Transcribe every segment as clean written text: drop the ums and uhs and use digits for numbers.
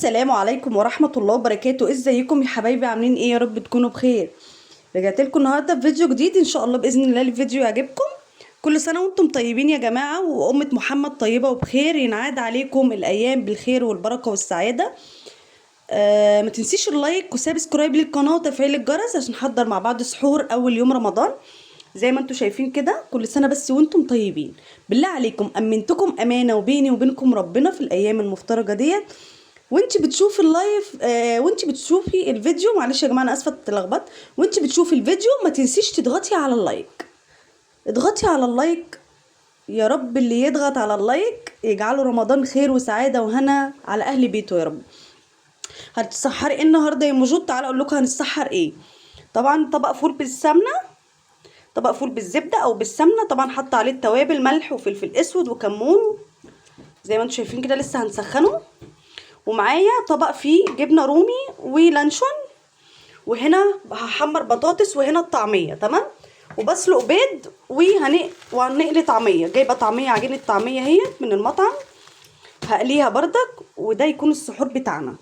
السلام عليكم ورحمة الله وبركاته. ازيكم يا حبايبي؟ عاملين ايه؟ يا رب تكونوا بخير. رجعت لكم النهارده بفيديو جديد ان شاء الله باذن الله. الفيديو يعجبكم. كل سنة وانتم طيبين يا جماعة، وأمة محمد طيبة وبخير. ينعاد عليكم الأيام بالخير والبركة والسعادة. ما تنسيش اللايك وسابسكرايب للقناة وتفعيل الجرس عشان نحضر مع بعض سحور أول يوم رمضان زي ما انتم شايفين كده. كل سنة بس وانتم طيبين. بالله عليكم أمنتكم أمانة وبيني وبينكم ربنا في الأيام المفترجة ديت. وانت بتشوفي اللايف وانت بتشوفي الفيديو، معلش يا جماعه انا اسفه اتلخبطت. وانت بتشوفي الفيديو ما تنسيش تضغطي على اللايك. اضغطي على اللايك. يا رب اللي يضغط على اللايك يجعله رمضان خير وسعاده وهنا على اهل بيته يا رب. هتتسحري ايه النهارده يا موجود؟ تعالى اقول لكم هنتسحر ايه. طبعا طبق فول بالسمنه، طبق فول بالزبده او بالسمنه. طبعا حط عليه التوابل، ملح وفلفل اسود وكمون زي ما انتم شايفين كده. لسه هنسخنه. ومعايا طبق فيه جبنه رومي ولانشون، وهنا هحمر بطاطس، وهنا الطعميه. تمام. وبسلق بيض وهنقلي طعميه. جايبه طعميه، عجينه طعميه هي من المطعم، هقليها بردك. وده يكون السحور بتاعنا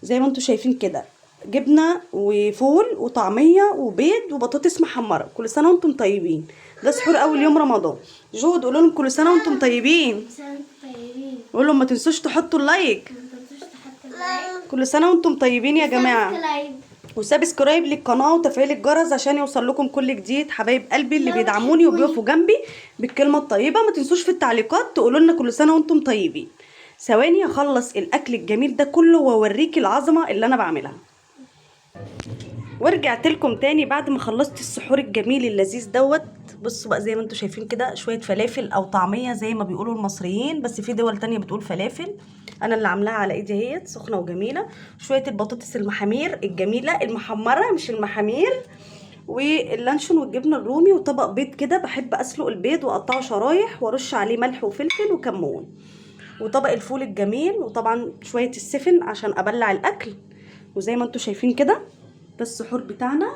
زي ما انتم شايفين كده. جبنه وفول وطعميه وبيض وبطاطس محمره. كل سنه وانتم طيبين. ده سحور اول يوم رمضان. جود قولوا لهم كل سنه وانتم طيبين. قول لهم ما تنسوش تحطوا اللايك. كل سنه وانتم طيبين يا جماعه. وسابسكرايب للقناه وتفعيل الجرس عشان يوصل لكم كل جديد. حبايب قلبي اللي بيدعموني وبيقفوا جنبي بالكلمه الطيبه، ما تنسوش في التعليقات تقولوا لنا كل سنه وانتم طيبين. ثواني اخلص الاكل الجميل ده كله واوريكي العظمه اللي انا بعملها. ورجعت لكم تاني بعد ما خلصت السحور الجميل اللذيذ دوت. بصوا بقى زي ما انتم شايفين كده، شويه فلافل او طعميه زي ما بيقولوا المصريين، بس في دول تانية بتقول فلافل. انا اللي عاملاها على ايدي اهيت، سخنه وجميله. شويه البطاطس المحامير الجميله المحمره مش المحامير، واللانشون والجبنه الرومي، وطبق بيض كده. بحب اسلق البيض واقطعه شرايح وارش عليه ملح وفلفل وكمون. وطبق الفول الجميل، وطبعا شويه السفن عشان ابلع الاكل. وزي ما انتم شايفين كده ده السحور بتاعنا.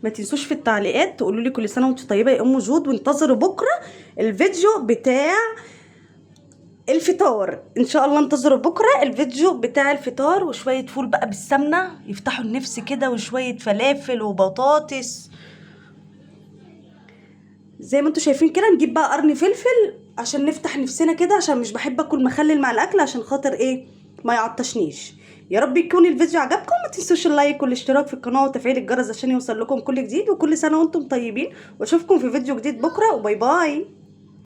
ما تنسوش في التعليقات تقولوا لي كل سنه وانتم طيبه يا ام جود. وانتظروا بكره الفيديو بتاع الفطار ان شاء الله. انتظروا بكره الفيديو بتاع الفطار. وشويه فول بقى بالسمنه يفتحوا النفس كده، وشويه فلافل وبطاطس زي ما انتم شايفين كده. نجيب بقى قرن فلفل عشان نفتح نفسنا كده، عشان مش بحب اكل مخلل مع الاكل عشان خاطر ايه ما يعطشنيش. يا رب يكون الفيديو عجبكم. ما تنسوش اللايك والاشتراك في القناه وتفعيل الجرس عشان يوصل لكم كل جديد. وكل سنه وانتم طيبين، واشوفكم في فيديو جديد بكره، وباي باي.